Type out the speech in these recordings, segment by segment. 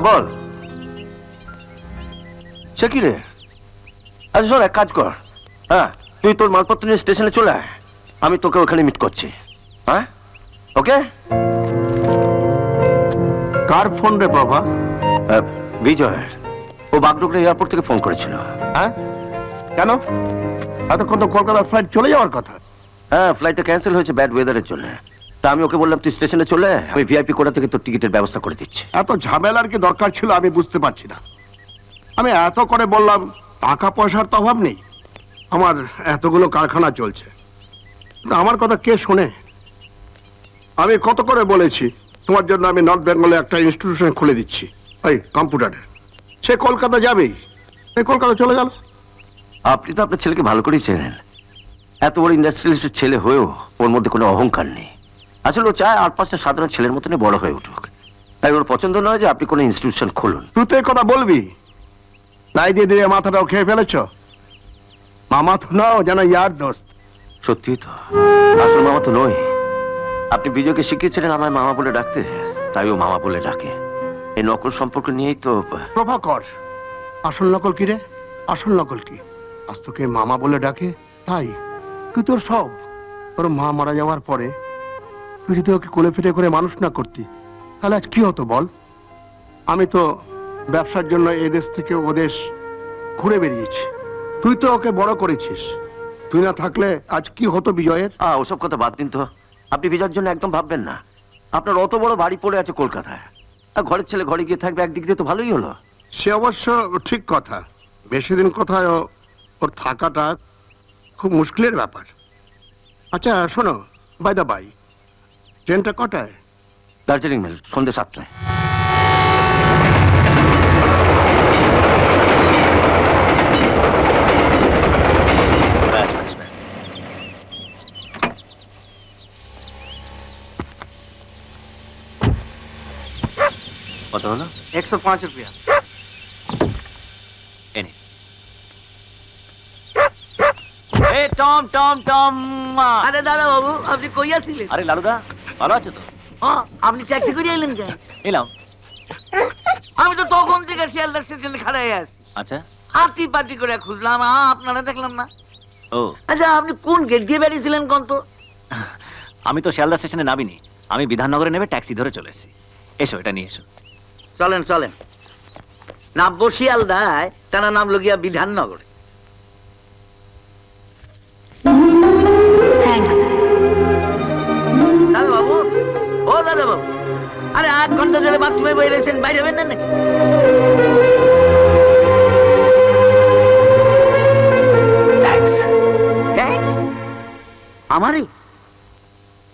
বল সে কি রে? আচ্ছা শোন, এক কাজ কর, হ্যাঁ তুই তোর মালপত্র নিয়ে স্টেশনে চলে আয়, আমি তোকে ওখানে মিট করছি। হ্যাঁ ওকে। কার ফোন রে বাবা? বিজয়ের। ও বাগডোগরা এয়ারপোর্ট থেকে ফোন করেছিল। হ্যাঁ কেন? এতক্ষণ তো কলকাতার ফ্লাইট চলে যাওয়ার কথা। হ্যাঁ ফ্লাইটটা ক্যান্সেল হয়েছে ব্যাড ওয়েদারের জন্য। তা আমি ওকে বললাম তুই স্টেশনে চলে আয়, আমি ভিআইপি কোটা থেকে তোর টিকিটের ব্যবস্থা করে দিচ্ছি। এত ঝামেলার কি দরকার ছিল আমি বুঝতে পারছি না। আমি এত করে বললাম, টাকা পয়সার তো অভাব নেই, আমার এতগুলো কারখানা চলছে, আমার কথা কে শোনে? আমি কত করে বলেছি তোমার জন্য আমি নর্থ বেঙ্গলে একটা ইনস্টিটিউশন খুলে দিচ্ছি এই কম্পিউটারের। সে কলকাতা যাবেই, সে কলকাতা চলে গেল। আপনি তো আপনার ছেলেকে ভালো করেই চেনেন, এত বড় ইন্ডাস্ট্রিয়ালিস্টের ছেলে হয়েও ওর মধ্যে কোনো অহংকার নেই। আসলে ও চায় 8-5টা সাধারণ ছেলের মতনই বড় হয়ে উঠুক, তাই ওর পছন্দ নয় যে আপনি কোনো ইনস্টিটিউশন খুলুন। তুই তো এই কথা বলবি, নাই দিয়ে দিয়ে মাথাটাও খেয়ে ফেলেছ। মামা তো নাও যেন ইয়ার দোস্ত। সত্যি তো, আসল মামা তো নয়। আপনি বিজয়কে শিখিয়েছিলেন আমায় মামা বলে ডাকতে, তাই ও মামা বলে ডাকে। এই নকল সম্পর্ক নিয়েই তো। প্রভাকর, আসল নকল কি রে? আসল নকল কি? আজ তোকে মামা বলে ডাকে তাই তুই তোর সব। ওর মা মারা যাওয়ার পরে তুই যদি ওকে কোলে ফেটে করে মানুষ না করতি তাহলে আজ কি হতো বল? আমি তো ব্যবসার জন্য এদেশ থেকে ওদেশ ঘুরে বেরিয়েছি, তুই তো ওকে বড় করেছিস। তুই না থাকলে আজ কি হতো বিজয়ের? ওসব কথা বাদ দিন তো। আপনি বিজয়ের জন্য একদম ভাববেন না। আপনার অত বড় বাড়ি পড়ে আছে কলকাতায়, আর ঘরের ছেলে ঘরে গিয়ে থাকবে, একদিক দিয়ে তো ভালোই হলো। সে অবশ্য ঠিক কথা, বেশি দিন কোথায় ওর থাকাটা খুব মুশকিলের ব্যাপার। আচ্ছা শোনো, বাই দা বাই, ট্রেনটা কটায়? দার্জিলিং মেল সন্ধ্যে 7টায়। কত হলো? 105 रुपया। Tom Tom Tom. আরে দাদা বাবু, আপনি কই আছিলেন? আরে লালুদা ভালো আছে তো? আপনি ট্যাক্সি করে এলেন কেন? এলাম। আমি তো তখন থেকে শিয়ালদা স্টেশনে খাড়াই আছি। আচ্ছা, হাতি পাতি করে খুঁজলাম, আপনারা দেখলাম না। ও আচ্ছা, আপনি কোন গেট দিয়ে বেরিয়েছিলেন কোন তো? আমি তো শিয়ালদা স্টেশনে নামিনি, আমি বিধাননগরে নেমে ট্যাক্সি ধরে চলে এসেছি। এসো, এটা নিয়ে এসো। চলেন চলেন। নামবো শিয়ালদায়, তারা নাম লগিয়া বিধাননগরে। দাদা বাবু, ও দাদা বাবু, আরে 8 ঘন্টা ধরে বাথরুমে বই রয়েছেন, বাইরে হবেন না নাকি? আমারই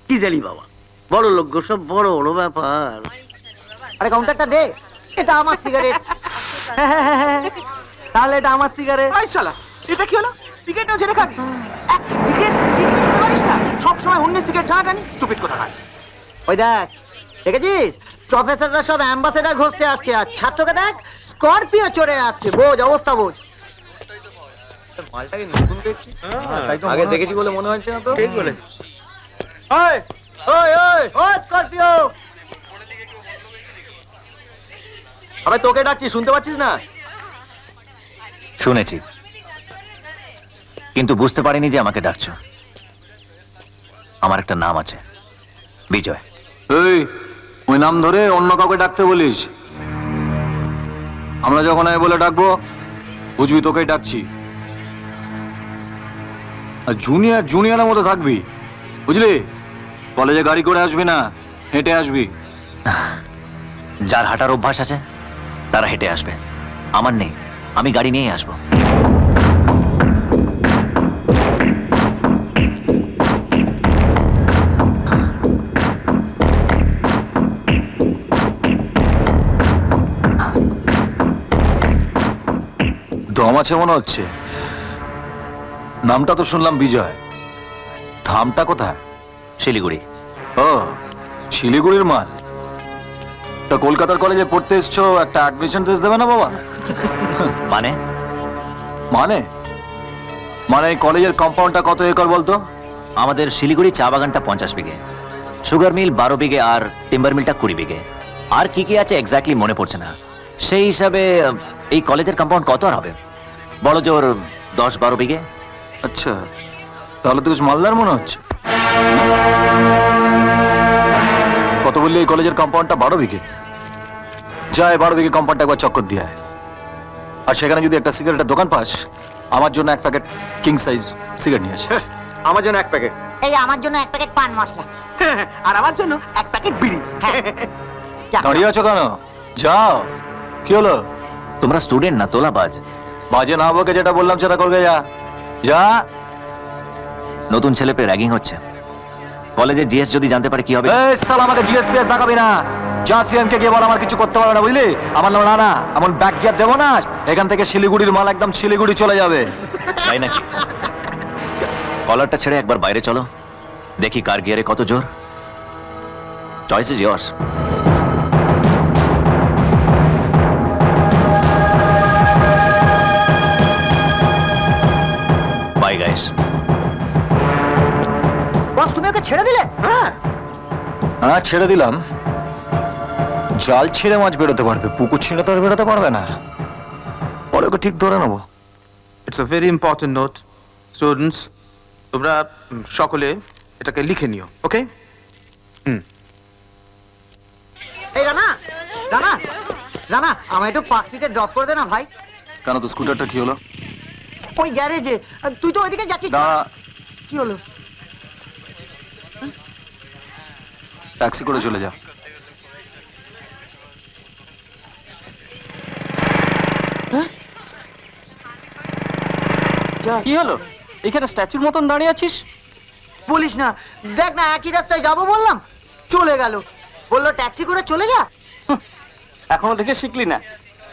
কি জানি বাবা, বড় লোক সব বড় বড় ব্যাপার। আরে কাউন্টারটা দে, এটা আমার সিগারেট। তাহলে এটা আমার সিগারেট। আই শালা, এটা কি হলো? সিগারেটও ছেড়ে খাবি? এক সিগারেট ছিটকে দিতে পারিস না? সব সময় অন্য সিগারেট টানাটানি, স্টুপিড কথা না। ওই দেখ, দেখেছিস প্রফেসররা সব অ্যাম্বাসেডার ঘষতে আসছে, আর ছাত্রকে দেখ স্করপিও চড়ে আসছে। বোঝ অবস্থা, বোঝ। মালটাকে নতুন দেখছি, আগে দেখেছি বলে মনে হচ্ছে না তো। ঠিক বলেছিস। ওই ওই ওই ও স্করপিও, আবে তোকে ডাকছি, শুনতে পাচ্ছিস না? শুনেছি, কিন্তু বুঝতে পারিনি যে আমাকে ডাকছো। আমার একটা নাম আছে, বিজয়। এই ওই নাম ধরে অন্য কাউকে ডাকতে বলিস? আমরা যখন আমি বলে ডাকবো বুঝবি তোকেই ডাকছি। আর জুনিয়র জুনিয়রের মতো থাকবি, বুঝলি? কলেজে গাড়ি করে আসবি না, হেঁটে আসবি। যার হাঁটার অভ্যাস আছে তারা হেঁটে আসবে, আমার নেই, আমি গাড়ি নিয়ে আসবো। দম আছে মনে হচ্ছে। নামটা তো শুনলাম বিজয়, ধামটা কোথায়? শিলিগুড়ি। ও, শিলিগুড়ির মাল। তা কলকাতার কলেজে পড়তে এসছো, একটা অ্যাডমিশন টেস্ট দেবে না বাবা? মানে মানে মানে এই কলেজের কম্পাউন্ডটা কত একর বলতো? আমাদের শিলিগুড়ি চা বাগানটা 50 বিঘে, সুগার মিল 12 বিঘে, আর টিম্বার মিলটা 20 বিঘে। আর কি কি আছে এক্স্যাক্টলি মনে পড়ছে না। সেই হিসাবে এই কলেজের কম্পাউন্ড কত আর হবে? বড় জোর 10-12 বিঘে। আচ্ছা, তাহলে তো বেশ মালদার মনে হচ্ছে। কত বললি এই কলেজের কম্পাউন্ডটা? 12 বিঘে। যায় 12 বিঘে কম্পাউন্ডটা একবার চক্কর দিয়ে আয়। আর সেখানে যদি একটা সিগারেটের দোকান পাস, আমার জন্য 1 প্যাকেট কিং সাইজ সিগারেট নিয়ে আসে। আমার জন্য 1 প্যাকেট। এই আমার জন্য 1 প্যাকেট পান মশলা। আর আমার জন্য 1 প্যাকেট বিড়ি। দাঁড়িয়ে আছো কেন? যাও। কি হলো? তোমরা স্টুডেন্ট না, তোলাবাজ। বাজে না বকে যেটা বললাম সেটা করবে। যা যা। নতুন ছেলে পেয়ে র্যাগিং হচ্ছে। কলেজের জিএস যদি জানতে পারে কি হবে? এই শালা, আমাকে জিএস পিএস দেখাবি না। যা সিএমকে গিয়ে বল আমার কিছু করতে পারবে না, বুঝলি? আমার নাম না এমন ব্যাক গিয়ার দেবো না, এখান থেকে শিলিগুড়ির মাল একদম শিলিগুড়ি চলে যাবে। তাই নাকি? কলারটা ছেড়ে একবার বাইরে চলো, দেখি কার গিয়ারে কত জোর। Choice is yours. Bye guys. Boss তুমি ওকে ছেড়ে দিলে? হ্যাঁ, ছেড়ে দিলাম। জাল ছিঁড়ে মাছ বেরোতে পারবে, পুকুর ছিঁড়ে তো আর বেরোতে পারবে না। পরে ওকে ঠিক ধরে নেবো। It's a very important note, students. তোমরা সকলে এটাকে লিখে নিও, ওকে? এই রানা, রানা, রানা, আমায় একটু পার্ক স্ট্রিটে ড্রপ করে দে না ভাই। কেন, তো স্কুটারটা কি হলো? ওই গ্যারেজে। তুই তো ওইদিকে যাচ্ছিস। দাঁড়া। কি হলো? ট্যাক্সি করে চলে যা। কি হলো? এখানে স্ট্যাচুর মতন দাঁড়িয়ে আছিস? বলিস না, দেখ না একই রাস্তায় যাবো বললাম, চলে গেল। বললো ট্যাক্সি করে চলে যা। এখনো দেখে শিখলি না?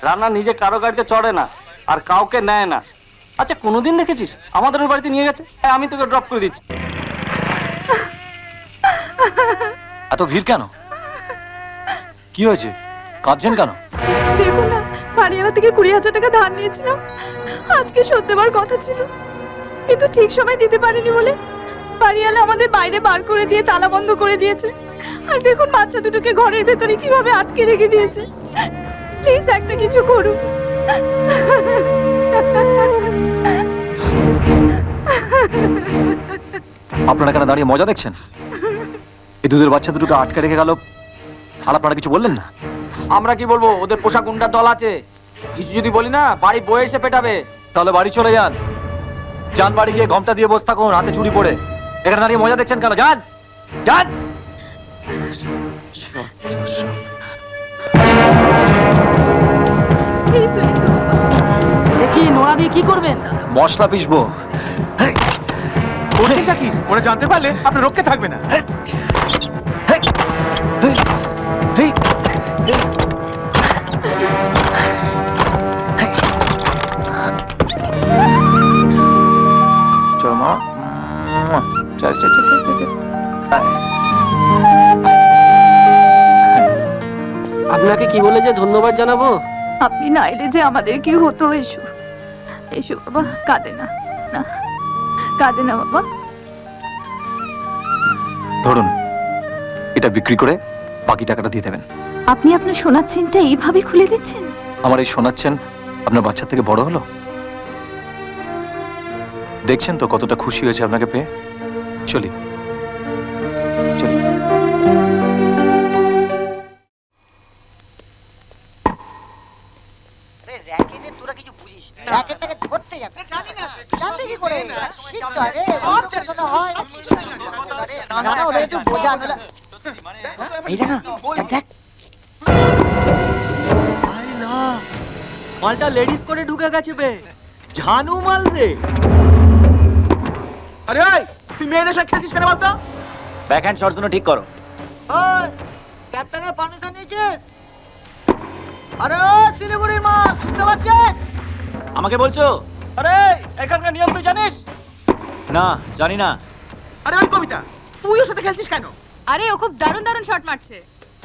রান্না নিজে কারো গাড়িতে চড়ে না আর কাউকে নেয় না। আচ্ছা, কোনোদিন দেখেছিস আমাদের ওই বাড়িতে নিয়ে গেছে? হ্যাঁ, আমি তোকে ড্রপ করে দিচ্ছি। এত ভিড় কেন? কি হয়েছে? কাঁদছেন কেন? দেখো না, বাড়িওয়ালা থেকে 20,000 টাকা ধার নিয়েছিলাম। আজকে শোধ দেবার কথা ছিল, কিন্তু ঠিক সময় দিতে পারিনি বলে বাড়িওয়ালা আমাদের বাইরে বার করে দিয়ে তালা বন্ধ করে দিয়েছে। আর দেখুন বাচ্চা দুটোকে ঘরের ভেতরে কিভাবে আটকে রেখে দিয়েছে। প্লিজ একটা কিছু করুন। আপনারা কেন দাঁড়িয়ে মজা দেখছেন? এই দুধের বাচ্চা দুটোকে আটকে রেখে গেল, আর আপনারা কিছু বললেন না? আমরা কি বলবো? ওদের পোষা গুন্ডার দল আছে, কিছু যদি বলি না বাড়ি বয়ে এসে পেটাবে। তাহলে বাড়ি চলে যান। যান বাড়ি গিয়ে ঘমটা দিয়ে বসে থাকুন, হাতে চুরি পড়ে। এখানে দাঁড়িয়ে মজা দেখছেন কেন? যান যান। দেখি নোড়া দিয়ে কি করবেন? মশলা পিসবো। ওটা কি? ওরা জানতে পারলে আপনার রক্ষে থাকবে না। চল মা। চল চল চল চল। আপনাকে কি বলে যে ধন্যবাদ জানাবো? আপনি না এলে যে আমাদের কি হতো। এসো এসো বাবা, কাঁদে না, না কাঁদে না বাবা। ধরুন, এটা বিক্রি করে বাকি টাকাটা দিয়ে দেবেন। আপনি আপনার সোনার চেনটা এইভাবে খুলে দিচ্ছেন? আমার এই সোনার চেন আপনার বাচ্চা থেকে বড় হলো। দেখছেন তো কতটা খুশি হয়েছে আপনাকে পেয়ে। চলি চলি। র্যাকেটে তোরা কিছু বুঝিস না। র্যাকেটটাকে ধরতে যাবে। জানতে কি করে? শিখতে হয় রে। কথা হয় না কিছু না। না ওদের একটু বোঝা না। এইটা না, দেখ দেখ। মালটা লেডিস করে ঢুকে গেছে বে। ঝানু মাল রে। আরে ওই, তুই মেয়েদের সাথে খেলছিস কেন বলতো? ব্যাক হ্যান্ড শট জন্য ঠিক করো। ওই, ক্যাপ্টেনের পারমিশন নিয়েছিস? আরে ও শিলিগুড়ির মা, শুনতে পাচ্ছিস? আমাকে বলছো? আরে এখানকার নিয়ম তুই জানিস? না, জানি না। আরে ওই কবিতা, তুই ওর সাথে খেলছিস কেন? আরে ও খুব দারুণ দারুণ শট মারছে।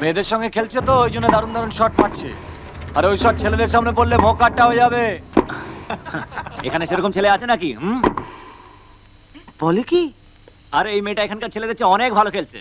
মেয়েদের সঙ্গে খেলছে তো, ওই জন্য দারুণ দারুণ শট মারছে। আর ওই শট ছেলেদের সামনে পড়লে মোকাটটা হয়ে যাবে। এখানে সেরকম ছেলে আছে নাকি? বলে কি? আর এই মেয়েটা এখানকার ছেলেদের চেয়ে অনেক ভালো খেলছে।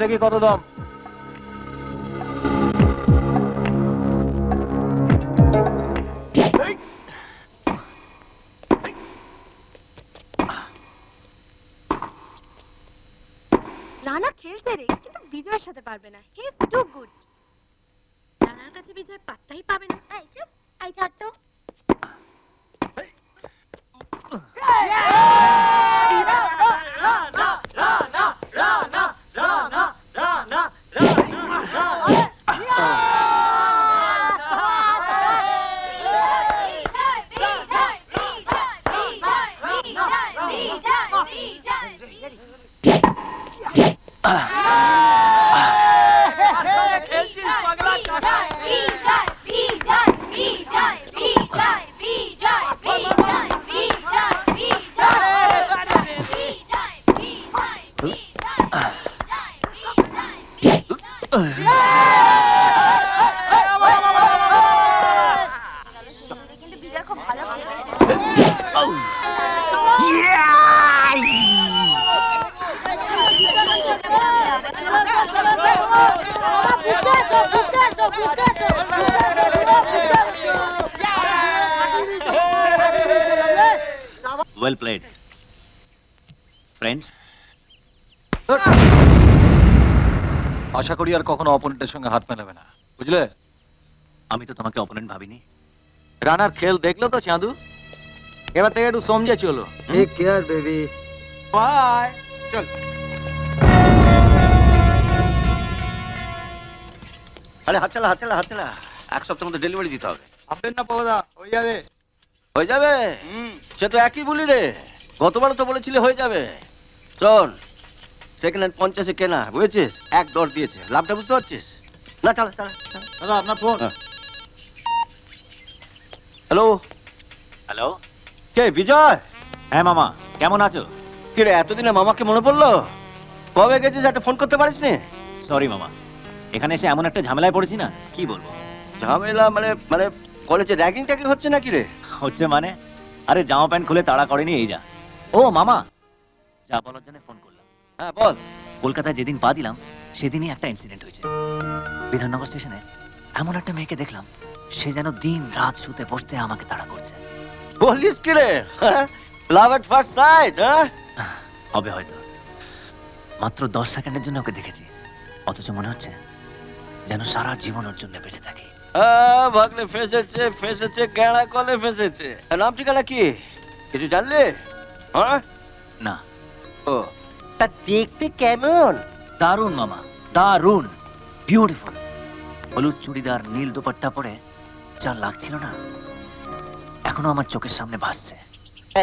দেখি কত দাম। রানা খেলছে রে, কিন্তু বিজয়ের সাথে পারবে না। He is too good. রানার কাছে বিজয় পাত্তাই পাবে না। এই চুপ, এই ছাড় তো। কিন্তু বিজয় খুব ভালো খেলেছে। Well played friends. আশা করি আর কখনো অপোনেন্টের সঙ্গে হাত মেলাবে না, বুঝলে? আমি তো তোমাকে অপোনেন্ট ভাবিনি। রানার খেল দেখলো তো চাঁদু, এবার থেকে একটু সমঝে চলো। Take care baby. বাই। চল। আরে হাত চালা হাত চালা হাত চালা, এক সপ্তাহের মধ্যে ডেলিভারি দিতে হবে। আপডেট না পাওয়া হয়ে যাবে। হয়ে যাবে? সে তো একই বলি রে, গতবারও তো বলেছিলে হয়ে যাবে। চল, সেকেন্ড হ্যান্ড 50-এ কেনা, বুঝেছিস? 1 দর দিয়েছে, লাভটা বুঝতে পারছিস না? চালা চালা। দাদা আপনার ফোন। Hello hello. কে? বিজয়? হ্যাঁ মামা, কেমন আছো? কি রে, এতদিনে মামাকে মনে পড়লো? কবে গেছিস, একটা ফোন করতে পারিস নি? সরি মামা, এখানে এসে এমন একটা ঝামেলায় পড়েছি না, কি বলবো। ঝামেলা মানে মানে কলেজে র্যাগিং ট্যাগিং হচ্ছে নাকি রে? হচ্ছে মানে? আরে জামা প্যান্ট খুলে তাড়া করেনি, এই যা। ও মামা, যা বলার জন্য ফোন করলাম। হ্যাঁ বল। কলকাতায় যেদিন পা দিলাম সেদিনই একটা ইনসিডেন্ট হয়েছে। বিধাননগর স্টেশনে এমন একটা মেয়েকে দেখলাম, সে যেন দিন রাত শুতে বসতে আমাকে তাড়া করছে। বলিস কি রে? লাভ এট ফার্স্ট সাইট? হবে হয়তো। মাত্র 10 সেকেন্ডের জন্য ওকে দেখেছি, অথচ মনে হচ্ছে যেন সারা জীবন ওর জন্য বেঁচে থাকি। ভাগলে ফেসেছে ফেসেছে, গেঁড়া কলে ফেসেছে। নাম ঠিকানা কি কিছু জানলে? হ্যাঁ না। ও, তা দেখতে কেমন? দারুণ মামা, দারুণ, বিউটিফুল। হলুদ চুড়িদার, নীল দোপাট্টা পরে যা লাগছিল না, এখনো আমার চোখের সামনে ভাসছে।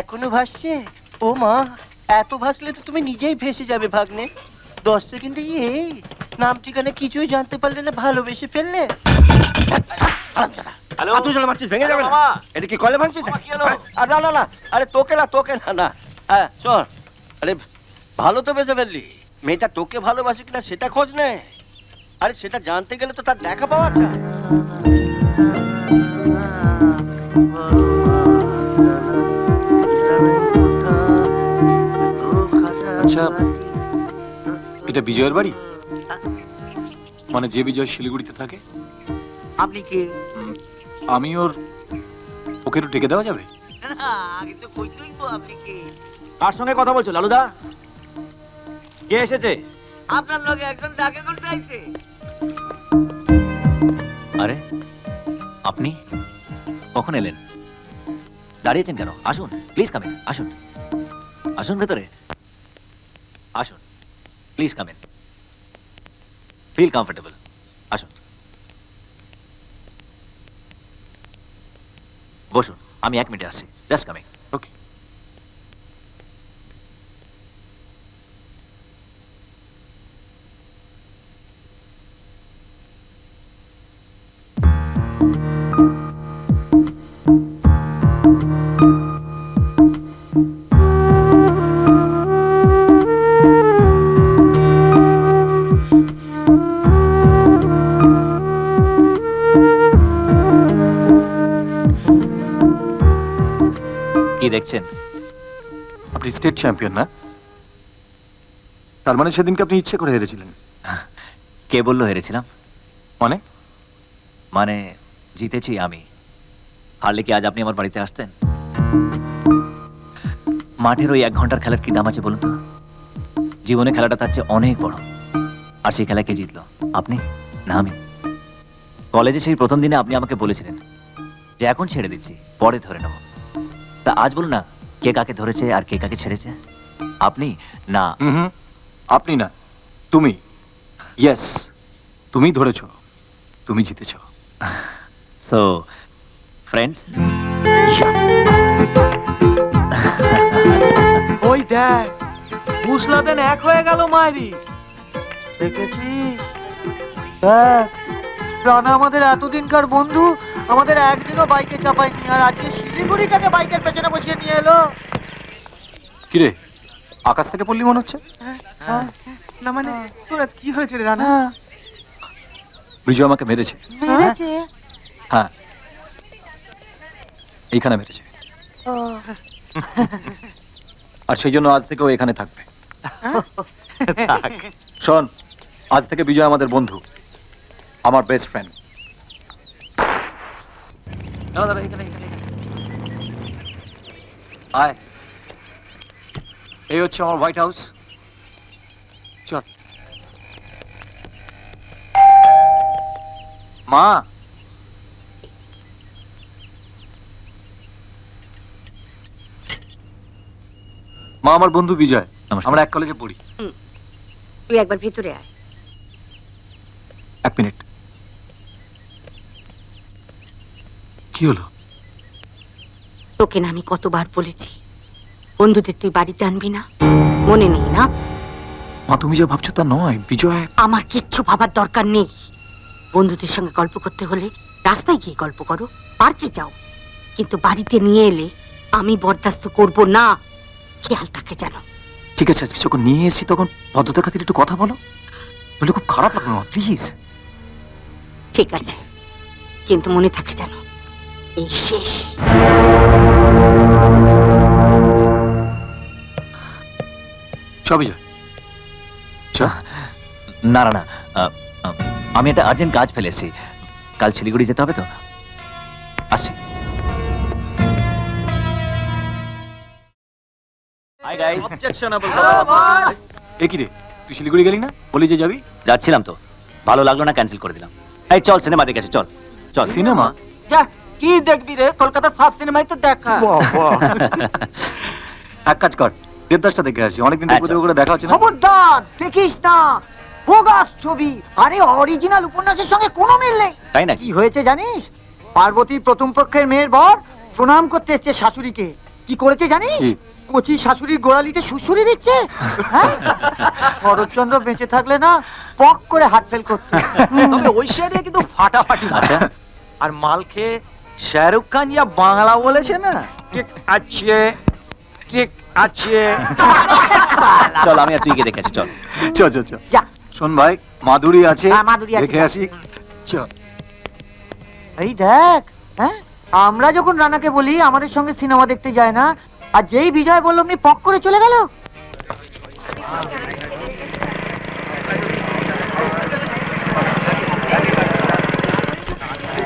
এখনো ভাসছে? ও মা, এত ভাসলে তো তুমি নিজেই ভেসে যাবে ভাগ্নে। 10 সেকেন্ডে এই নাম ঠিকানা কিছুই জানতে পারলে না, ভালোবেসে ফেললে। হ্যালো, তুই চলে মারছিস, ভেঙে যাবে না? মামা। এটা কি কলে ভাঙছিস? মামা, কি হলো? আর না না না, আরে তোকে না তোকে না না। হ্যাঁ শোন, আরে ভালো তো বেসে ফেললি, মেয়েটা তোকে ভালোবাসে কিনা সেটা খোঁজ নে। আরে সেটা জানতে গেলে তো তার দেখা পাওয়া যায়। আচ্ছা, এটা বিজয়ের বাড়ি? মানে যে বিজয় শিলিগুড়িতে থাকে? আপনি কে? আমি ওকে একটু ডেকে দেওয়া যাবে? আগে তো কইতেই তো আপনি কে। কার সঙ্গে কথা বলছো লালুদা? কে এসেছে? আপনার লগে একজন ডাকে করতে আইছে। আরে আপনি কখন এলেন? দাঁড়িয়েছেন কেন? আসুন, প্লিজ কামিন। আসুন আসুন, ভেতরে আসুন, প্লিজ কামিন। ফিল কমফোর্টেবল, আসুন বসুন। আমি 1 মিনিটে আসছি, জাস্ট কামিং। ওকে। কি দেখছেন? আপনি স্টেট চ্যাম্পিয়ন না? তার মানে সেদিনকে আপনি ইচ্ছে করে হেরেছিলেন? কে বললো হেরেছিলাম? মানে? মানে জিতেছি আমি। হারলে কি আজ আপনি আমার বাড়িতে আসতেন? মাঠের ওই 1 ঘন্টার খেলার কি দাম আছে বলুন তো? জীবনে খেলাটা তার চেয়ে অনেক বড়। আর সেই খেলা কে জিতলো? আপনি না আমি? কলেজে সেই প্রথম দিনে আপনি আমাকে বলেছিলেন যে এখন ছেড়ে দিচ্ছি, পরে ধরে নেব। তা আজ বলুন না, কে কাকে ধরেছে আর কে কাকে ছেড়েছে? আপনি না। আপনি না, তুমি। ইয়েস, তুমি ধরেছো, তুমি জিতেছো। So friends. ওই দেখ, মুসলাদেন এক হয়ে গেল মায়েরি। দেখেছিস? দেখ, রানা আমাদের এতদিনকার বন্ধু, আমাদের একদিনও বাইকে চাপায়নি, আর আজকে শিলিগুড়িটাকে বাইকের পেছনে বসিয়ে নিয়ে এলো। কিরে, আকাশ থেকে পড়লি মনে হচ্ছে? না মানে তোর আজ কি হয়েছে রে রানা? বিজয় আমাকে মেরেছে। মেরেছে? হ্যাঁ, এইখানে মেরেছে। আর সেই জন্য আজ থেকে ও এখানে থাকবে। শোন, আজ থেকে বিজয় আমাদের বন্ধু, আমার বেস্ট ফ্রেন্ড। আয়, এই হচ্ছে আমার হোয়াইট হাউস। চল মা। মা আমার বন্ধু বিজয়, আমরা এক কলেজে পড়ি। তুই একবার ভিতরে আয়। 1 মিনিট। কি হলো? তোকে না আমি কতবার বলেছি বন্ধুদের তুই বাড়িতে আনবি না, মনে নেই না? মা তুমি যা ভাবছো তা নয়। বিজয়, আমার কিচ্ছু ভাবার দরকার নেই। বন্ধুদের সঙ্গে গল্প করতে হলে রাস্তায় গিয়ে গল্প করো, পার্কে যাও, কিন্তু বাড়িতে নিয়ে এলে আমি বরদাস্ত করব না। খেয়াল থাকে যেন। ঠিক আছে, আজকে যখন নিয়ে এসেছি তখন ভদ্রতার খাতিরে একটু কথা বলো, বলে খুব খারাপ লাগবে মা, প্লিজ। ঠিক আছে, কিন্তু মনে থাকে যেন এই শেষ। চ বিজয়, চ। না না না, আমি একটা আর্জেন্ট কাজ ফেলে এসেছি, কাল শিলিগুড়ি যেতে হবে তো, আসছি। Hi guys. অবজেকশনেবল। এ কি রে, তুই শিলিগুড়ি গেলি না? বলি যে যাবি। যাচ্ছিলাম তো, ভালো লাগলো না, ক্যান্সেল করে দিলাম। এই চল সিনেমা দেখে আসি, চল চল। সিনেমা? যা, কি দেখবি রে? কলকাতার সব সিনেমাই তো দেখা। এক কাজ কর, দেবদাসটা দেখে আসি, অনেকদিন করে দেখা হচ্ছে না। খবরদার দেখিস না, বোগাস ছবি। আরে অরিজিনাল উপন্যাসের সঙ্গে কোনো মিল নেই। তাই না? কি হয়েছে জানিস? পার্বতীর প্রথম পক্ষের মেয়ের বর প্রণাম করতে এসেছে শাশুড়িকে। কি করেছে জানিস? কচি শাশুড়ির গোড়ালিতে সুসুরি দিচ্ছে। শরৎচন্দ্র বেঁচে থাকলে না পক করে হার্ট ফেল করতো। তবে ওই সাইডে কিন্তু ফাটাফাটি। আচ্ছা, আর মাল খেয়ে শাহরুখ খান যা বাংলা বলেছে না, ঠিক আছে ঠিক আছে। চল আমি আর তুই গিয়ে দেখে আসি, চল। চল চল চল। শোন ভাই, মাধুরী আছে, মাধুরী আছে, দেখে আসি। চল। এই দেখ, হ্যাঁ, আমরা যখন রানাকে বলি আমাদের সঙ্গে সিনেমা দেখতে যায় না, আর যেই বিজয় বলল আপনি পক করে চলে গেল।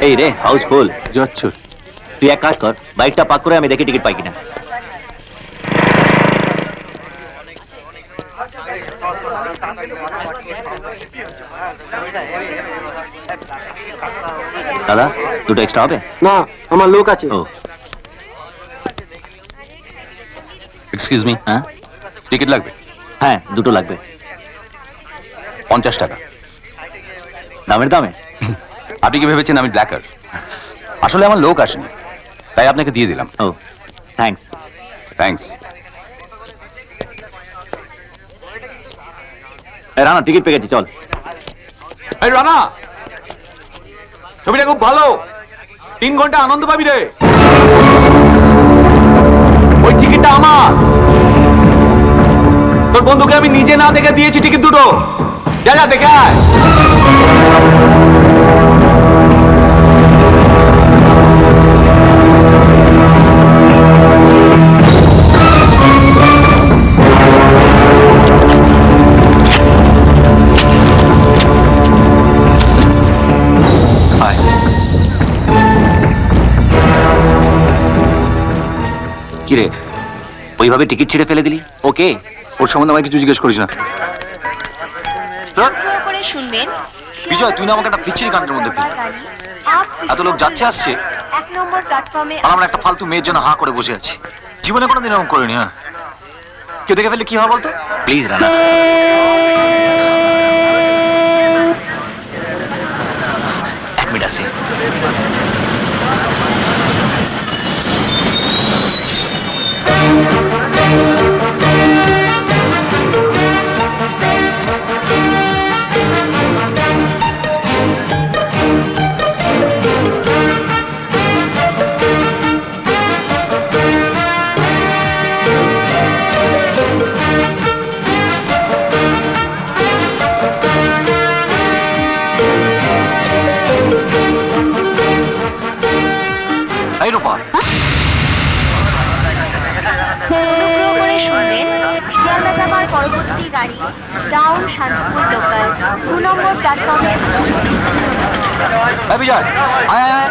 এই রে, হাউসফুল। যাচ্ছ? তুই এক কাজ কর, বাইকটা পাক করে আমি দেখি টিকিট পাই কিনা। দাদা, দুটো এক্সট্রা হবে? না, আমার লোক আছে। ও, এক্সকিউজ মি, হ্যাঁ টিকিট লাগবে? হ্যাঁ, দুটো লাগবে। 50 টাকা। দামের দামে? আপনি কি ভেবেছেন আমি ব্ল্যাকার? আসলে আমার লোক আসেনি, তাই আপনাকে দিয়ে দিলাম। ও, থ্যাঙ্কস। থ্যাঙ্কস। রানা, টিকিট পেয়ে গেছি, চল। এই রানা, ছবিটা খুব ভালো, 3 ঘন্টা আনন্দ পাবি রে। ওই টিকিটটা আমার, তোর বন্ধুকে আমি নিজে না দেখে দিয়েছি টিকিট দুটো। যা যা দেখে আয়। কিরে ওইভাবে টিকিট ছিঁড়ে ফেলে দিলি? ওকে, ওর সম্বন্ধে আমাকে কিছু জিজ্ঞেস করিস না। করে শুনবেন বিজয়, তুই না আমাকে একটা পিচ্ছিরি কাণ্ডের মধ্যে ফেলি। এত লোক যাচ্ছে আসছে, 1 নম্বর প্ল্যাটফর্মে আর আমরা একটা ফালতু মেয়ের জন্য হাঁ করে বসে আছি। জীবনে কোনোদিন এরকম করিনি। হ্যাঁ, কেউ দেখে ফেললে কি হয় বলতো? প্লিজ রানা। এক মিনিট আসছি। এই রূপা, অনুগ্রহ করে শুনবেন শিয়ালদা যাবার পরবর্তী গাড়ি ডাউন শান্তিপুর লোকাল 2 নম্বর প্ল্যাটফর্মে। এই বিজয়, আয় আয় আয়।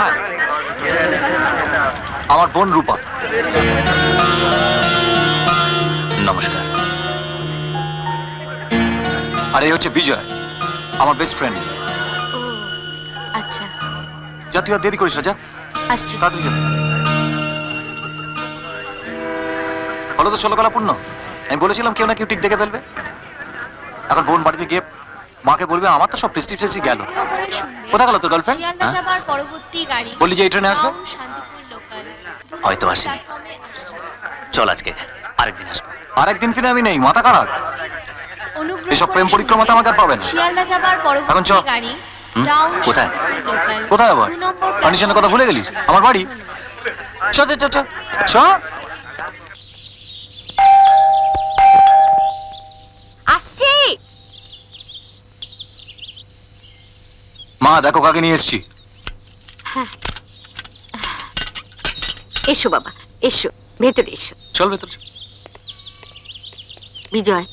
আয়। আমার বোন রূপা। নমস্কার। আর এই হচ্ছে বিজয়, আমার বেস্ট ফ্রেন্ড। আচ্ছা, যা তুই আর দেরি করিস না, যা আসছি। তাড়াতাড়ি যা। হলো তো 16 কলা পূর্ণ। আমি বলেছিলাম কেউ না কেউ টিক দেখে ফেলবে। এখন বোন বাড়িতে গিয়ে মাকে বলবে আমার তো সব প্রেস্টিজ গেল। কোথায় গেল তোর গার্লফ্রেন্ড? শিয়ালদা যাবার পরবর্তী গাড়ি বললি যে এই ট্রেনে আসবে? ডাউন শান্তিপুর লোকাল হয়তো আসেনি। চল আজকে আরেকদিন আসবো। আরেকদিন ফিরে আমি নেই, মাথা খারাপ। অনুগ্রহ এসব করে প্রেম পরিক্রমা তো আমাকে আর পাবে না। শিয়ালদা যাবার এখন পরবর্তী চল। গাড়ি ডাউন কোথায়? শান্তিপুর লোকাল কোথায় আবার? 2 নম্বর কন্ডিশনের কথা ভুলে গেলিস? আমার বাড়ি। চ চ চ চ। আসছি। মা দেখো কাকে নিয়ে এসেছি। এসো বাবা, এসো ভেতরে এসো। চল ভেতর। বিজয়,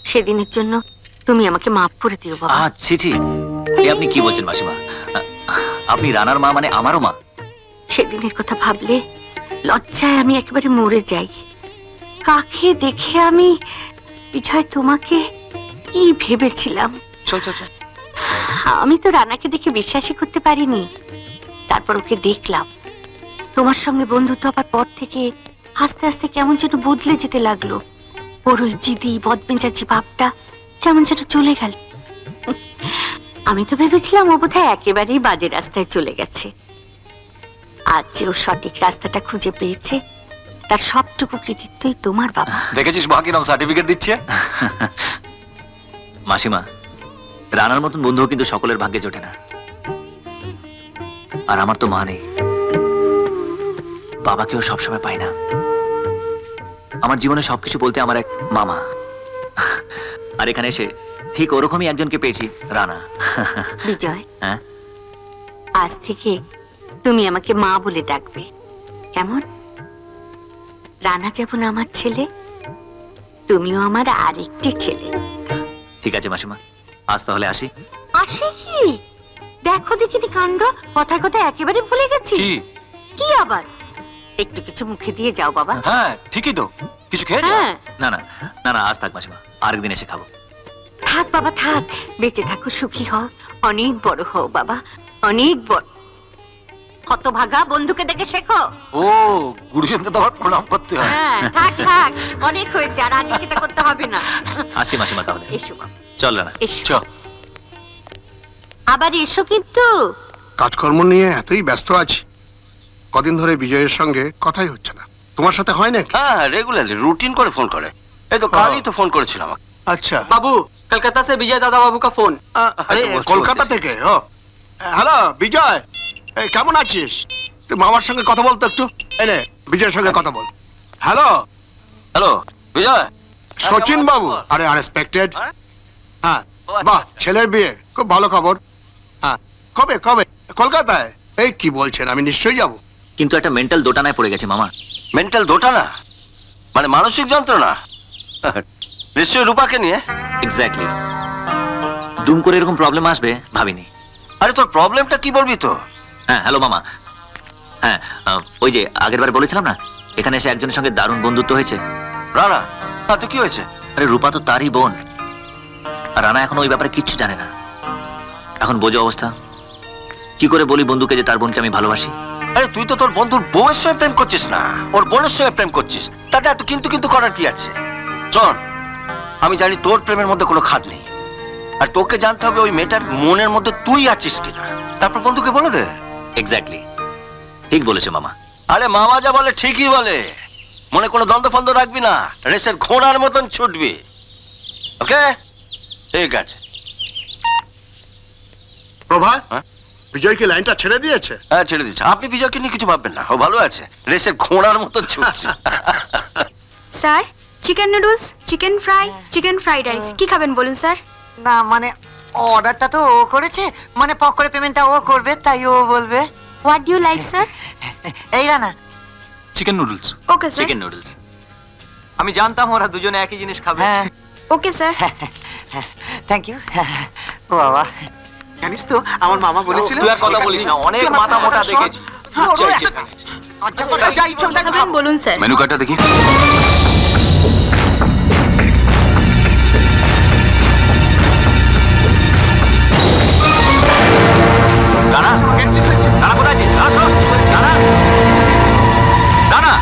সেদিনের জন্য তুমি আমাকে মাফ করে দিও বাবা। ছি ছি, এ আপনি কি বলছেন মাসিমা? আপনি রানার মা মানে আমারও মা। সেদিনের কথা ভাবলে লজ্জায় আমি একেবারে মরে যাই। কাকে দেখে আমি বিজয় তোমাকে কি ভেবেছিলাম। চল চল চল। আমি তো রানাকে দেখে বিশ্বাসই করতে পারিনি। তারপর ওকে দেখলাম, তোমার সঙ্গে বন্ধুত্ব হবার পর থেকে আস্তে আস্তে কেমন যেন বদলে যেতে লাগলো। ওর ওই জিদি বদমেজাজি ভাবটা কেমন যেন চলে গেল। আমি তো ভেবেছিলাম ও বোধহয় একেবারেই বাজে রাস্তায় চলে গেছে। আজ যে ও সঠিক রাস্তাটা খুঁজে পেয়েছে, তার সবটুকু কৃতিত্বই তোমার বাবা। দেখেছিস মা কিরম সার্টিফিকেট দিচ্ছে। মাসিমা, রানার মতন বন্ধুও কিন্তু সকলের ভাগ্যে জোটে না। আর আমার তো মা নেই, বাবাকেও সবসময় পাই না। আমার জীবনে সবকিছু বলতে আমার এক মামা। আর এখানে এসে ঠিক ওরকমই একজনকে পেয়েছি, রানা। বিজয়, হ্যাঁ, আজ থেকে তুমি আমাকে মা বলে ডাকবে, কেমন? রানা যেমন আমার ছেলে, তুমিও আমার আরেকটি ছেলে। ঠিক আছে মাসিমা, আজ তাহলে আসি। আসে কি? দেখো দেখিনি কাণ্ড, কথায় কথায় একেবারে ভুলে গেছি। কি আবার? একটু কিছু মুখে দিয়ে যাও বাবা। হ্যাঁ ঠিকই তো, কিছু খেয়ে যা। না না না না, আজ থাক মাসিমা, আরেকদিন এসে খাবো। থাক বাবা থাক, বেঁচে থাকো, সুখী হও, অনেক বড় হও বাবা, অনেক বড়। হতভাগা বন্ধুকে দেখে শেখো। ও গুরুজনকে তো আবার প্রণাম করতে হয়। হ্যাঁ থাক থাক, অনেক হয়েছে, আর আজকে করতে হবে না। আসি মাসিমা তাহলে। এসো বাবা, চল রানা, এসো। আবার এসো কিন্তু। কাজকর্ম নিয়ে এতই ব্যস্ত আছি, কদিন ধরে বিজয়ের সঙ্গে কথাই হচ্ছে না। তোমার সাথে হয় নাকি? হ্যাঁ, রেগুলারলি রুটিন করে ফোন করে। এই তো কালই তো ফোন করেছিল আমাকে। আচ্ছা बाबू कलकत्ता से विजय दादा बाबू का फोन। আরে কলকাতা থেকে? ও হ্যালো বিজয়, এই কেমন আছিস? তুই মামার সঙ্গে কথা বলতো একটু। এই নে বিজয়ের সঙ্গে কথা বল। হ্যালো হ্যালো বিজয়, সচিন বাবু। আরে আনএক্সপেক্টেড। হ্যাঁ বাহ, ছেলের বিয়ে, খুব ভালো খবর। হ্যাঁ কবে কবে? কলকাতায়? এই কি বলছেন, আমি নিশ্চয়ই যাব। কিন্তু একটা মেন্টাল দোটানায় পড়ে গেছে মামা। মেন্টাল দোটানা মানে মানসিক যন্ত্রণা? নিশ্চয়ই রূপাকে নিয়ে। এক্স্যাক্টলি, দুম করে এরকম প্রবলেম আসবে ভাবিনি। আরে তোর প্রবলেমটা কি বলবি তো? হ্যাঁ হ্যালো মামা, হ্যাঁ, ওই যে আগের বার বলেছিলাম না, এখানে এসে একজনের সঙ্গে দারুণ বন্ধুত্ব হয়েছে। রানা, তো কি হয়েছে? আরে রূপা তো তারই বোন, আর রানা এখন ওই ব্যাপারে কিচ্ছু জানে না। এখন বোঝো অবস্থা। কি করে বলি বন্ধুকে যে তার বোনকে আমি ভালোবাসি? আরে তুই তো তোর বন্ধুর বউয়ের সঙ্গে প্রেম করছিস না, ওর বোনের সঙ্গে প্রেম করছিস। তাতে এত কিন্তু কিন্তু করার কি আছে? চল, আমি জানি তোর প্রেমের মধ্যে কোনো খাদ নেই, আর তোকে জানতে হবে ওই মেয়েটার মনের মধ্যে তুই আছিস কিনা। তারপর বন্ধুকে বলে দে। এক্স্যাক্টলি, ঠিক বলেছো মামা। আরে মামা যা বলে ঠিকই বলে, মনে কোনো দ্বন্দ্ব ফন্দ রাখবি না, রেসের ঘোড়ার মতন ছুটবি। ওকে, ঠিক আছে। প্রভা, হ্যাঁ? বিজয় কি লাইনটা ছেড়ে দিয়েছে? হ্যাঁ, ছেড়ে দিচ্ছে। আপনি বিজয়কে নিয়ে কিছু ভাববেন না, ও ভালো আছে, রেসের ঘোড়ার মতন ছুটছে। Sir, chicken noodles, chicken fry, chicken fried rice, কি খাবেন বলুন স্যার? না মানে অর্ডারটা তো ও করেছে, মানে পক করে পেমেন্টটা ও করবে, তাই ও বলবে। What do you like sir? এই Rana, chicken noodles. Okay sir. Chicken noodles. আমি জানতাম ওরা দুজনে একই জিনিস খাবে। হ্যাঁ ওকে স্যার। Thank you. ও বাবা, জানিস তো আমার মামা বলেছিল তুই আর কথা বলিস না, অনেক মাথা মোটা দেখেছি। যা ইচ্ছা তাই খাবেন বলুন স্যার। মেনু কার্ডটা দেখি। রানা, রানা কোথায় আছিস? রানা শোন, রানা, রানা,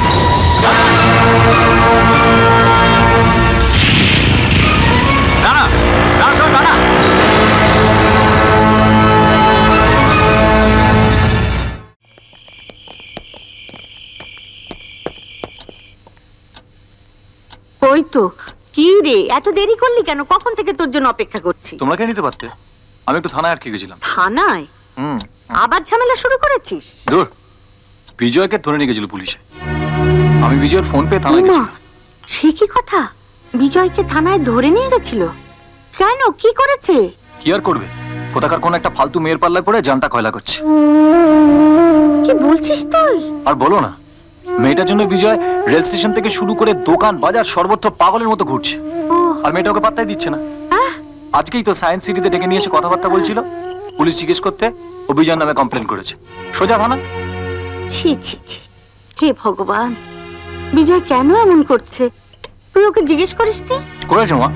রানা, রানা শোন, রানা। ওই তো, কি রে এত দেরি করলি কেন? কখন থেকে তোর জন্য অপেক্ষা করছি। তোমরা কে নিতে পারতে? আমি একটু থানায় আটকে গেছিলাম। থানায়? আবার ঝামেলা শুরু করেছিস? দূর, বিজয়কে ধরে নিয়ে গেছিল পুলিশে। আমি বিজয়ের ফোন পেয়ে থানায় ওমা, গেছিলাম। সে কি কথা? বিজয়কে থানায় ধরে নিয়ে গেছিল? কেন, কি করেছে? কি আর করবে, কোথাকার কোন একটা ফালতু মেয়ের পাল্লায় পড়ে জানটা কয়লা করছে। কি বলছিস তুই? আর বলো না, মেয়েটার জন্য বিজয় রেল স্টেশন থেকে শুরু করে দোকান বাজার সর্বত্র পাগলের মতো ঘুরছে, আর মেয়েটা ওকে পাত্তাই দিচ্ছে না। আজকেই তো সায়েন্স সিটিতে ডেকে নিয়ে এসে কথাবার্তা বলছিল। পুলিশ জিজ্ঞেস করতে ও বিজয়ের নামে কমপ্লেন করেছে। সোজা থানা। ছি ছি ছি, হে ভগবান, বিজয় কেন এমন করছে? তুই ওকে জিজ্ঞেস করিসনি? করেছে মা,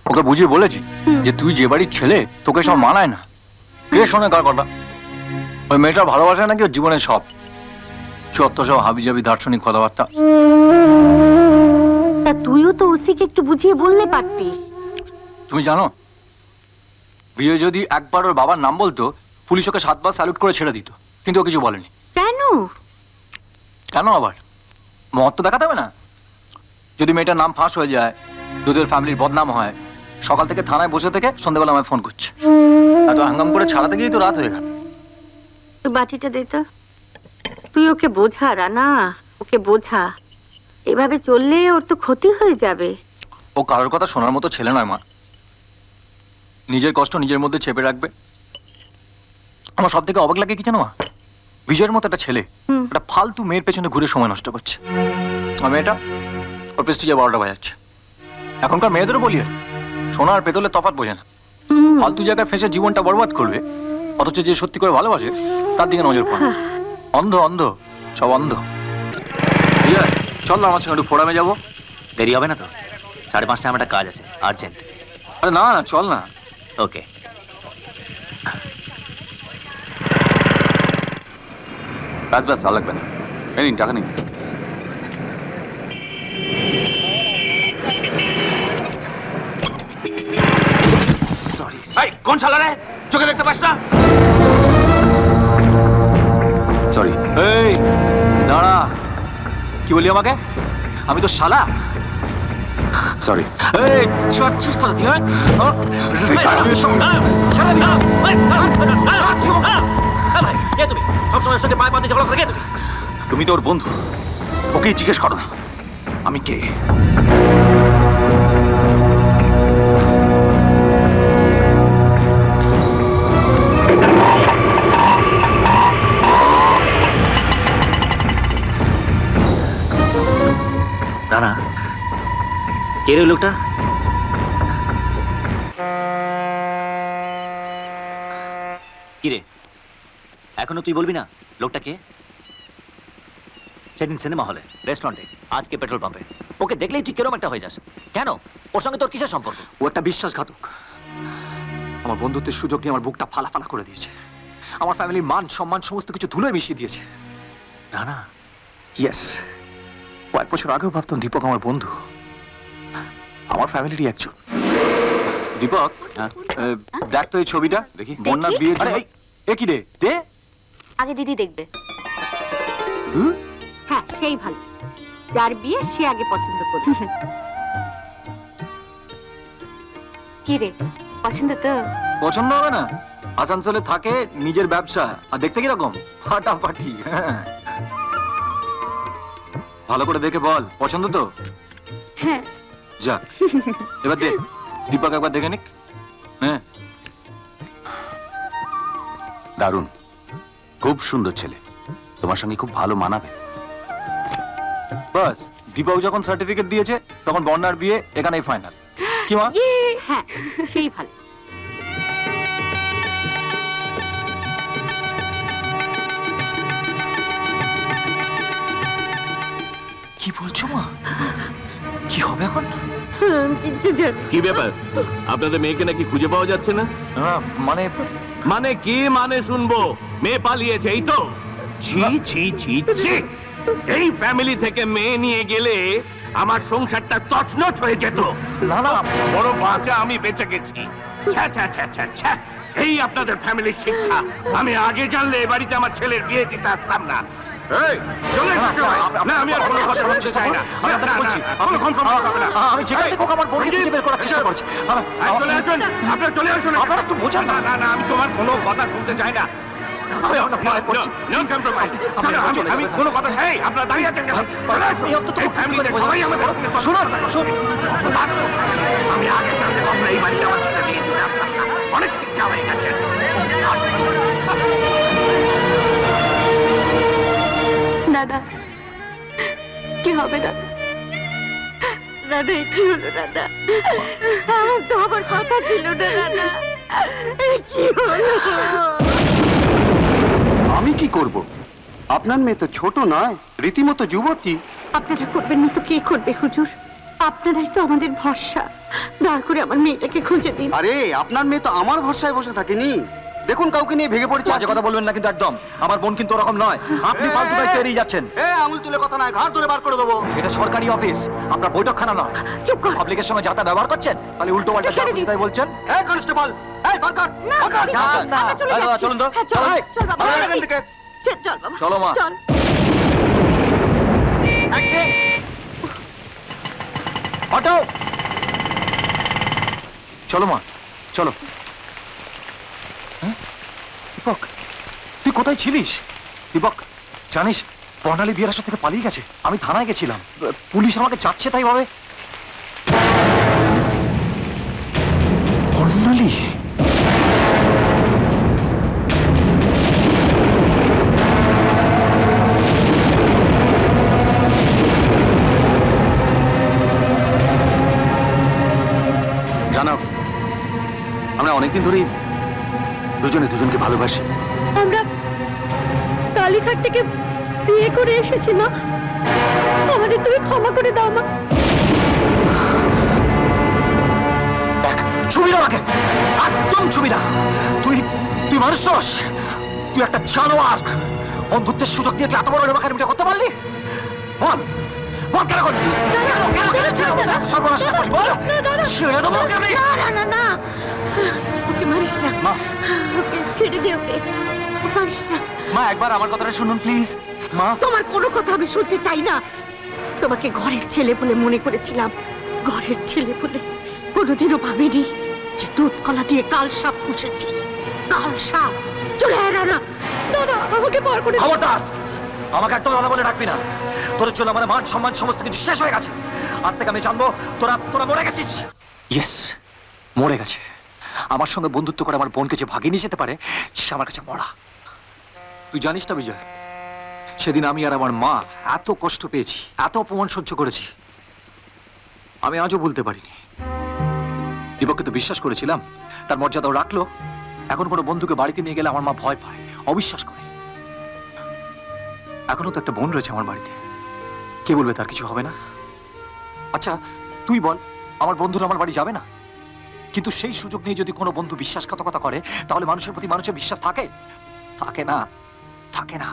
ওকে বুঝিয়ে বলেছি যে তুই যে বাড়ির ছেলে, তোকে সব মানায় না। কে শোনে কার কথা? ওই মেয়েটার ভালোবাসা নাকি ওর জীবনের সব। চত্ব সব হাবিজাবি দার্শনিক কথাবার্তা। তা তুইও তো ওসিকে একটু বুঝিয়ে বললে পারতিস। তুমি জানো, বিজয় যদি একবার ওর বাবার নাম বলতো, পুলিশ ওকে 7 বার স্যালুট করে ছেড়ে দিত, কিন্তু ও কিছু বলেনি। কেন? কেন আবার? মহত্ব দেখাতে হবে না? যদি মেয়েটার নাম ফাঁস হয়ে যায়, যদি ওর ফ্যামিলির বদনাম হয়, সকাল থেকে থানায় বসে থেকে সন্ধ্যাবেলা আমায় ফোন করছে। এত হাঙ্গাম করে ছাড়াতে গিয়েই তো রাত হয়ে গেল। তুই বাটিটা দে তো। তুই ওকে বোঝা রানা, ওকে বোঝা। এভাবে চললে ওর তো ক্ষতি হয়ে যাবে। ও কারোর কথা শোনার মতো ছেলে নয় মা। নিজের কষ্ট নিজের মধ্যে চেপে রাখবে। আমার সব থেকে অবাক লাগে কি জানো মা, বিজয়ের মতো একটা ছেলে একটা ফালতু মেয়ের পেছনে ঘুরে সময় নষ্ট করছে। আর মেয়েটা ওর প্রেস্টিজে 12টা বাজাচ্ছে। এখনকার মেয়েদেরও বলি, সোনা আর পেতলের তফাৎ বোঝে না। ফালতু জায়গায় ফেসে জীবনটা বরবাদ করবে, অথচ যে সত্যি করে ভালোবাসে তার দিকে নজর পড়ে। অন্ধ অন্ধ, সব অন্ধ। চল না আমার সঙ্গে একটু ফোরামে যাবো। দেরি হবে না তো? 5:30টায় আমার একটা কাজ আছে, আর্জেন্ট। আরে না না, চল না। ওকে। ব্যাস ব্যাস, আর লাগবে না। এই নিন টাকা নিন। সরি। এই কোন শালা রে, চোখে দেখতে পাস না? সরি। এই দাঁড়া, কি বলি আমাকে? আমি তো শালা। সরি। এই চাচ্ছিস তো তুই? তুমি তো ওর বন্ধু, ওকেই জিজ্ঞেস করো না আমি কে। রানা, কে রে লোকটা? কিরে, এখনো তুই বলবি না? লোকটা কে? সেদিন সিনেমা হলে, রেস্টুরেন্টে, আজকে পেট্রোল পাম্পে। ওকে দেখলেই তুই কিরম একটা হয়ে যাস। কেন? ওর সঙ্গে তোর কিসের সম্পর্ক? ও একটা বিশ্বাসঘাতক। আমার বন্ধুত্বের সুযোগ নিয়ে আমার বুকটা ফালা ফালা করে দিয়েছে। আমার ফ্যামিলির মান সম্মান সমস্ত কিছু ধুলোয় মিশিয়ে দিয়েছে। রানা, ইয়েস, কয়েক বছর আগেও ভাবতাম দীপক আমার বন্ধু, আমার ফ্যামিলিরই একজন। দীপক, দেখ তো এই ছবিটা। দেখি বন্যার বিয়ে। এ কি রে? দে আগে দিদি দেখবে। হ্যাঁ, সেই ভালো। যার বিয়ে সে আগে পছন্দ করবে। কি রে, পছন্দ তো? পছন্দ হবে না? আসানসোলে থাকে, নিজের ব্যবসা, আর দেখতে কিরকম ফাটাফাটি। ভালো করে দেখে বল, পছন্দ তো? হ্যাঁ। যা এবার দে, দীপক একবার দেখে নিক। হ্যাঁ, দারুণ, খুব সুন্দর ছেলে, তোমার সঙ্গে খুব ভালো মানাবে। বাস, দীপক যখন সার্টিফিকেট দিয়েছে তখন বন্যার বিয়ে এখানেই ফাইনাল। কি মা? হ্যাঁ, সেই ভালো। কি বলছো মা? কি হবে এখন? কি ব্যাপার, আপনাদের মেয়েকে নাকি খুঁজে পাওয়া যাচ্ছে না? মানে মানে কি মানে শুনবো? মেয়ে পালিয়েছে, এই তো? ছি ছি ছি ছি, এই ফ্যামিলি থেকে মেয়ে নিয়ে গেলে আমার সংসারটা তছনছ হয়ে যেত। না না, বড় বাঁচা আমি বেঁচে গেছি। ছ্যা ছ্যা ছ্যা ছ্যা ছ্যা, এই আপনাদের ফ্যামিলির শিক্ষা। আমি আগে জানলে এ বাড়িতে আমার ছেলের বিয়ে দিতে আসতাম না। এই, চলে এসো সবাই। না, আমি আর কোনো কথা শুনতে চাই না। আমি আপনাকে বলছি, কোনো কম্প্রোমাইজ হবে না। আমি যেখান থেকে হোক আমার বোনকে খুঁজে বের করার চেষ্টা করছি। চলে আসুন, আপনারা চলে আসুন। আপনারা একটু বোঝান না। না না, আমি তোমার কোনো কথা শুনতে চাই না। আমি কোনো কথা, এই আপনারা দাঁড়িয়ে আছেন কেন? চলে আসুন। এই ফ্যামিলিতে সবাই আমাদের শুনুন। আমি আগে জানতে পারবো এই বাড়িতে আমার ছেলে বিয়ে দিতে আসতাম না। অনেক শিক্ষা হয়ে গেছে। দাদা, কি হবে দাদা? দাদা, কি হলো দাদা? আমার তো আবার কথা ছিল না দাদা। কি হলো? আমি কি করব? আপনার মেয়ে তো ছোট নয়, রীতিমতো যুবতী। আপনারা করবেন না তো কে করবে হুজুর? আপনারাই তো আমাদের ভরসা। দয়া করে আমার মেয়েটাকে খুঁজে দিন। আরে, আপনার মেয়ে তো আমার ভরসায় বসে থাকেনি। দেখুন, কাউকে নিয়ে ভেঙে পড়েছে। বাজে কথা বলবেন না কিন্তু একদম। আমার বোন কিন্তু ওরকম নয়। আপনি ফালতু দায়িত্ব এড়িয়ে যাচ্ছেন। আঙুল তুলে কথা নয়, ঘাড় ধরে বার করে দেবো। এটা সরকারি অফিস, আপনার বৈঠকখানা নয়। চুপ কর। পাবলিকের সঙ্গে যাতা ব্যবহার করছেন, তাহলে উল্টো পাল্টা যা বুঝতে বলছেন। এই কনস্টেবল, এই বার কর, বার কর। যান না। দাদা চলুন তো। চল চল বাবা, এখান থেকে। চল বাবা, চলো মা। চল। অটো, চলো মা, চলো। দীপক, তুই কোথায় ছিলিস? দীপক, জানিস বর্ণালী বিয়ের আসর থেকে পালিয়ে গেছে। আমি থানায় গেছিলাম, পুলিশ আমাকে চাচ্ছে তাই ভাবে। বর্ণালী? জানো, আমরা অনেকদিন ধরেই দুজনে দুজনকে ভালোবাসি। আমরা কালীঘাট থেকে বিয়ে করে এসেছি মা, আমাদের তুমি ক্ষমা করে দাও মা। দেখ, ছবি না আমাকে, একদম ছবি না। তুই তুই মানুষ নস, তুই একটা জানোয়ার। বন্ধুত্বের সুযোগ দিয়ে তুই এত বড় রেবাখানিটা করতে পারলি? বল, বল কেন করলি? সর্বনাশটা করলি, বল। ছেড়ে দেবো ওকে আমি। না না, ওকে মারিস না মা। ওকে ছেড়ে দে, ওকে মারিস না। মা, একবার আমার কথাটা শুনুন প্লিজ। মা, তোমার কোনো কথা আমি শুনতে চাই না। তোমাকে ঘরের ছেলে বলে মনে করেছিলাম, ঘরের ছেলে বলে কোনোদিনও ভাবিনি যে দুধ কলা দিয়ে কাল সাপ পুষেছি। কাল সাপ। চলে আয় রানা। দাদা, আমাকে পার করে দাও। খবরদার, আমাকে একদম রানা বলে ডাকবি না। তোর জন্য আমার মান সম্মান সমস্ত কিছু শেষ হয়ে গেছে। আজ থেকে আমি জানবো তোরা তোরা মরে গেছিস। ইয়েস, মরে গেছে। আমার সঙ্গে বন্ধুত্ব করে আমার বোনকে যে ভাগিয়ে নিয়ে যেতে পারে সে আমার কাছে মরা। তুই জানিস না বিজয়, সেদিন আমি আর আমার মা এত কষ্ট পেয়েছি, এত অপমান সহ্য করেছি, আমি আজও ভুলতে পারিনি। দীপককে তো বিশ্বাস করেছিলাম, তার মর্যাদাও রাখলো। এখন কোনো বন্ধুকে বাড়িতে নিয়ে গেলে আমার মা ভয় পায়, অবিশ্বাস করে। এখনো তো একটা বোন রয়েছে আমার বাড়িতে, কে বলবে তার কিছু হবে না? আচ্ছা তুই বল, আমার বন্ধুরা আমার বাড়ি যাবে না? কিন্তু সেই সুযোগ নিয়ে যদি কোনো বন্ধু বিশ্বাসঘাতকতা করে, তাহলে মানুষের প্রতি মানুষের বিশ্বাস থাকে? থাকে না, থাকে না।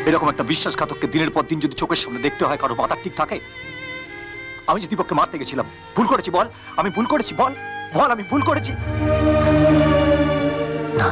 এরকম একটা বিশ্বাসঘাতককে দিনের পর দিন যদি চোখের সামনে দেখতে হয়, কারো মাথা ঠিক থাকে? আমি যে দীপককে মারতে গেছিলাম, ভুল করেছি বল? আমি ভুল করেছি বল? বল আমি ভুল করেছি? না,